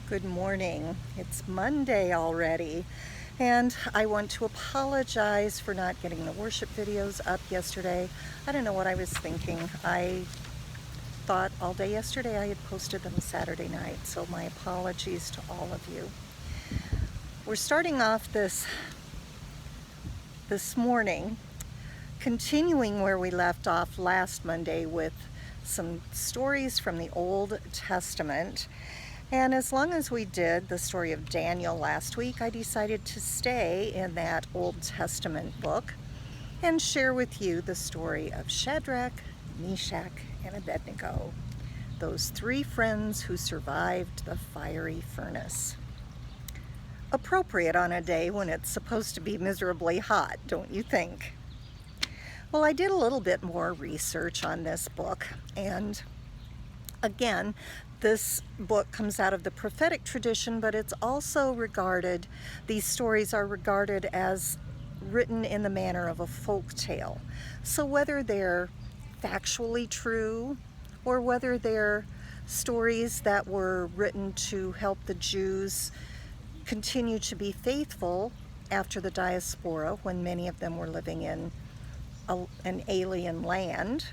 Good morning. It's Monday already, and I want to apologize for not getting the worship videos up yesterday. I don't know what I was thinking. I thought all day yesterday I had posted them Saturday night, so my apologies to all of you. We're starting off this morning, continuing where we left off last Monday with some stories from the Old Testament. And as long as we did the story of Daniel last week, I decided to stay in that Old Testament book and share with you the story of Shadrach, Meshach, and Abednego, those three friends who survived the fiery furnace. Appropriate on a day when it's supposed to be miserably hot, don't you think? Well, I did a little bit more research on this book, and again, this book comes out of the prophetic tradition, but it's also regarded, these stories are regarded as written in the manner of a folk tale. So whether they're factually true or whether they're stories that were written to help the Jews continue to be faithful after the diaspora, when many of them were living in an alien land,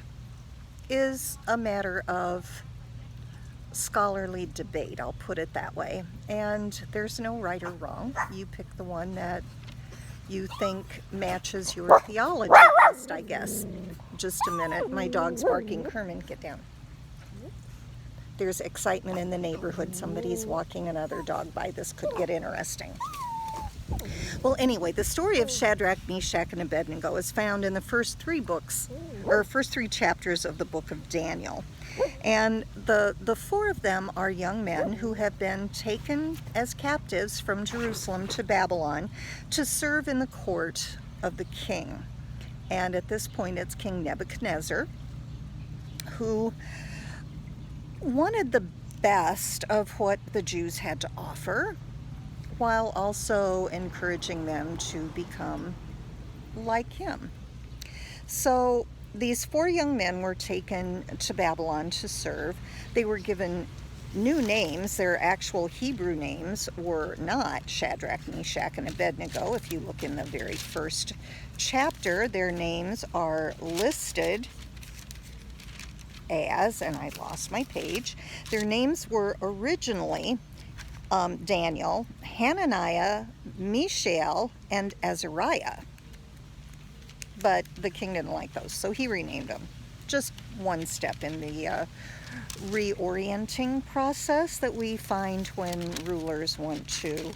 is a matter of scholarly debate, I'll put it that way. And there's no right or wrong. You pick the one that you think matches your theology best, I guess. Just a minute, my dog's barking. Kerryn, get down. There's excitement in the neighborhood. Somebody's walking another dog by. This could get interesting. Well, anyway, the story of Shadrach, Meshach, and Abednego is found in the first three chapters of the book of Daniel. And the four of them are young men who have been taken as captives from Jerusalem to Babylon to serve in the court of the king. And at this point, it's King Nebuchadnezzar, who wanted the best of what the Jews had to offer, while also encouraging them to become like him. So these four young men were taken to Babylon to serve. They were given new names. Their actual Hebrew names were not Shadrach, Meshach, and Abednego. If you look in the very first chapter, their names are listed as, and I lost my page, their names were originally Daniel, Hananiah, Mishael, and Azariah. But the king didn't like those, so he renamed them. Just one step in the reorienting process that we find when rulers want to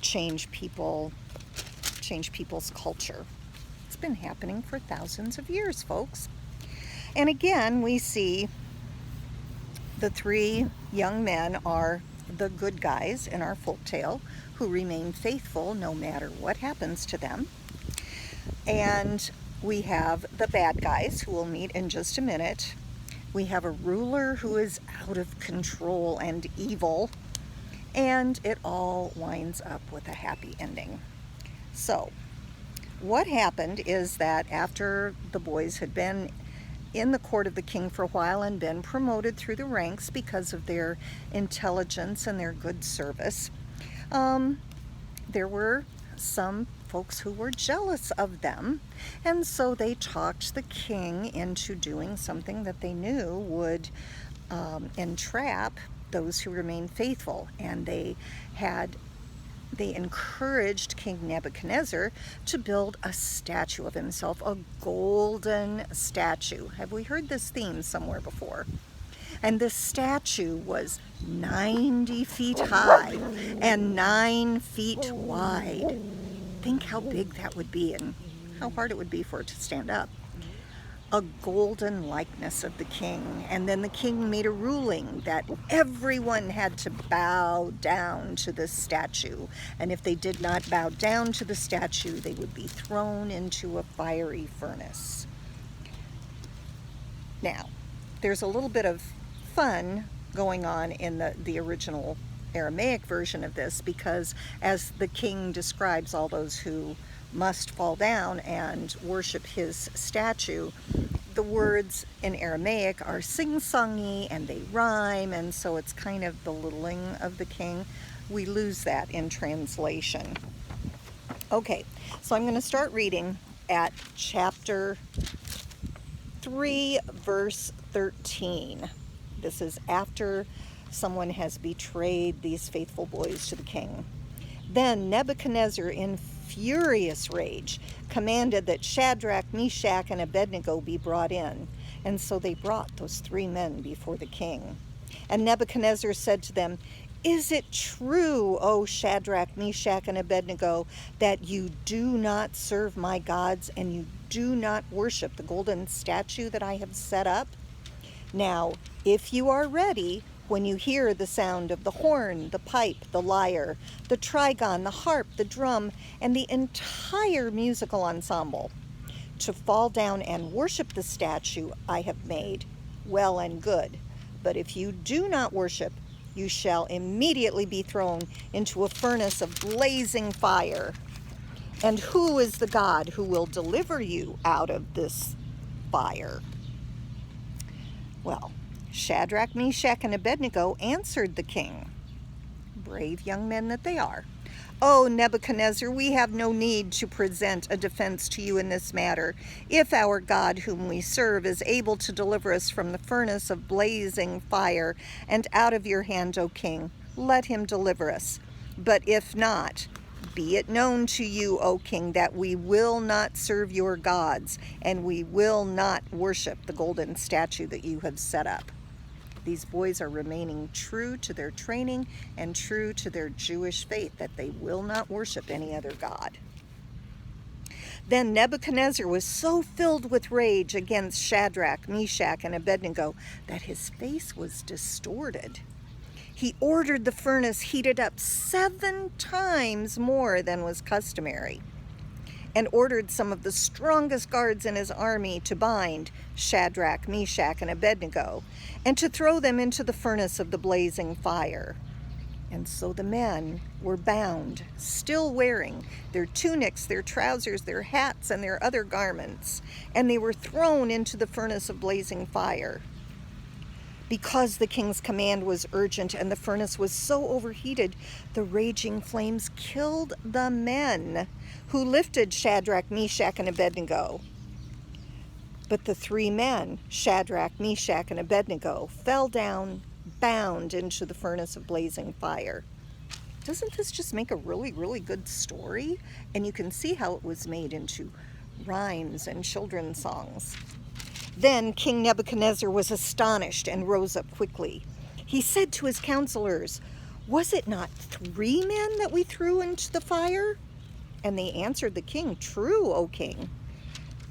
change people's culture. It's been happening for thousands of years, folks. And again, we see the three young men are the good guys in our folktale who remain faithful no matter what happens to them. And we have the bad guys, who we'll meet in just a minute. We have a ruler who is out of control and evil, and it all winds up with a happy ending. So what happened is that after the boys had been in the court of the king for a while and been promoted through the ranks because of their intelligence and their good service, there were some folks who were jealous of them, and so they talked the king into doing something that they knew would entrap those who remained faithful. And they encouraged King Nebuchadnezzar to build a statue of himself, a golden statue. Have we heard this theme somewhere before? And this statue was 90 feet high and 9 feet wide. Think how big that would be and how hard it would be for it to stand up. A golden likeness of the king. And then the king made a ruling that everyone had to bow down to this statue. And if they did not bow down to the statue, they would be thrown into a fiery furnace. Now, there's a little bit of fun going on in the original Aramaic version of this, because as the king describes all those who must fall down and worship his statue, the words in Aramaic are sing-songy and they rhyme, and so it's kind of belittling of the king. We lose that in translation. Okay, so I'm going to start reading at chapter 3, verse 13. This is after someone has betrayed these faithful boys to the king. Then Nebuchadnezzar, in furious rage, commanded that Shadrach, Meshach, and Abednego be brought in. And so they brought those 3 men before the king. And Nebuchadnezzar said to them, "Is it true, O Shadrach, Meshach, and Abednego, that you do not serve my gods and you do not worship the golden statue that I have set up? Now, if you are ready, when you hear the sound of the horn, the pipe, the lyre, the trigon, the harp, the drum, and the entire musical ensemble, to fall down and worship the statue I have made, well and good. But if you do not worship, you shall immediately be thrown into a furnace of blazing fire. And who is the God who will deliver you out of this fire?" Well, Shadrach, Meshach, and Abednego answered the king, brave young men that they are, "O Nebuchadnezzar, we have no need to present a defense to you in this matter. If our God whom we serve is able to deliver us from the furnace of blazing fire and out of your hand, O king, let him deliver us. But if not, be it known to you, O king, that we will not serve your gods, and we will not worship the golden statue that you have set up." These boys are remaining true to their training and true to their Jewish faith, that they will not worship any other god. Then Nebuchadnezzar was so filled with rage against Shadrach, Meshach, and Abednego that his face was distorted. He ordered the furnace heated up 7 times more than was customary, and ordered some of the strongest guards in his army to bind Shadrach, Meshach, and Abednego, and to throw them into the furnace of the blazing fire. And so the men were bound, still wearing their tunics, their trousers, their hats, and their other garments, and they were thrown into the furnace of blazing fire. Because the king's command was urgent and the furnace was so overheated, the raging flames killed the men who lifted Shadrach, Meshach, and Abednego. But the 3 men, Shadrach, Meshach, and Abednego, fell down, bound into the furnace of blazing fire. Doesn't this just make a really, really good story? And you can see how it was made into rhymes and children's songs. Then King Nebuchadnezzar was astonished and rose up quickly. He said to his counselors, "Was it not 3 men that we threw into the fire?" And they answered the king, "True, O king."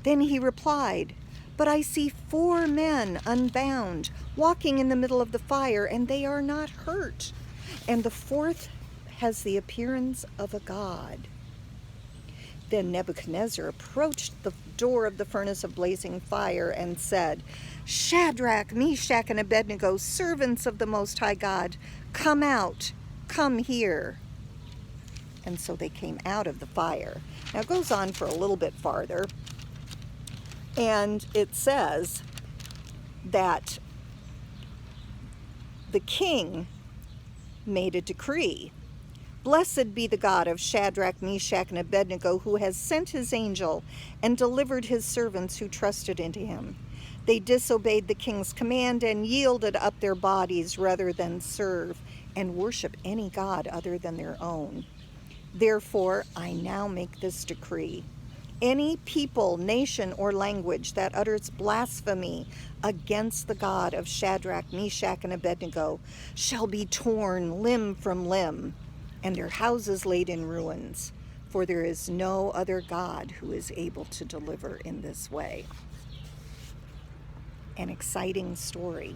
Then he replied, "But I see 4 men unbound, walking in the middle of the fire, and they are not hurt. And the 4th has the appearance of a god." Then Nebuchadnezzar approached the door of the furnace of blazing fire and said, "Shadrach, Meshach, and Abednego, servants of the Most High God, come out, come here." And so they came out of the fire. Now it goes on for a little bit farther, and it says that the king made a decree. "Blessed be the God of Shadrach, Meshach, and Abednego, who has sent his angel and delivered his servants who trusted in him. They disobeyed the king's command and yielded up their bodies rather than serve and worship any god other than their own. Therefore, I now make this decree. Any people, nation, or language that utters blasphemy against the God of Shadrach, Meshach, and Abednego shall be torn limb from limb, and their houses laid in ruins, for there is no other God who is able to deliver in this way." An exciting story.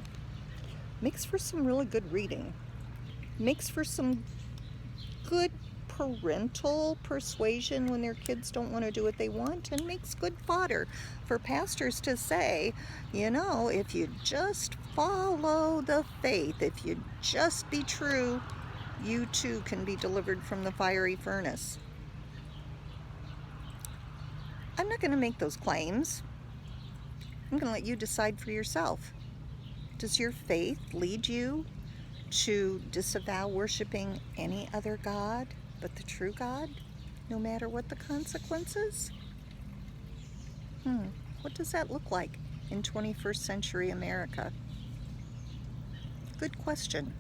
Makes for some really good reading. Makes for some good parental persuasion when their kids don't want to do what they want, and makes good fodder for pastors to say, you know, if you just follow the faith, if you just be true, you too can be delivered from the fiery furnace. I'm not going to make those claims. I'm going to let you decide for yourself. Does your faith lead you to disavow worshiping any other God but the true God, no matter what the consequences? What does that look like in 21st century America? Good question.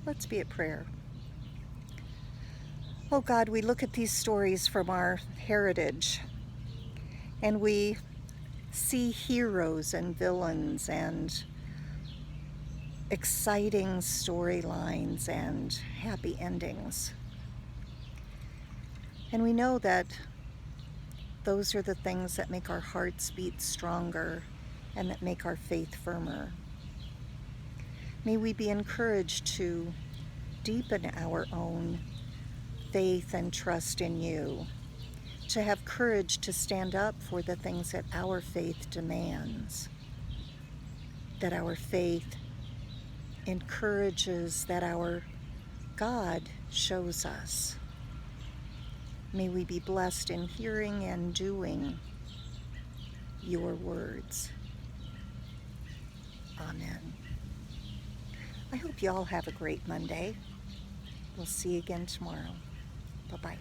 Let's be at prayer. Oh God, we look at these stories from our heritage and we see heroes and villains and exciting storylines and happy endings. And we know that those are the things that make our hearts beat stronger and that make our faith firmer. May we be encouraged to deepen our own faith and trust in you, to have courage to stand up for the things that our faith demands, that our faith encourages, that our God shows us. May we be blessed in hearing and doing your words. Amen. I hope you all have a great Monday. We'll see you again tomorrow. Bye-bye.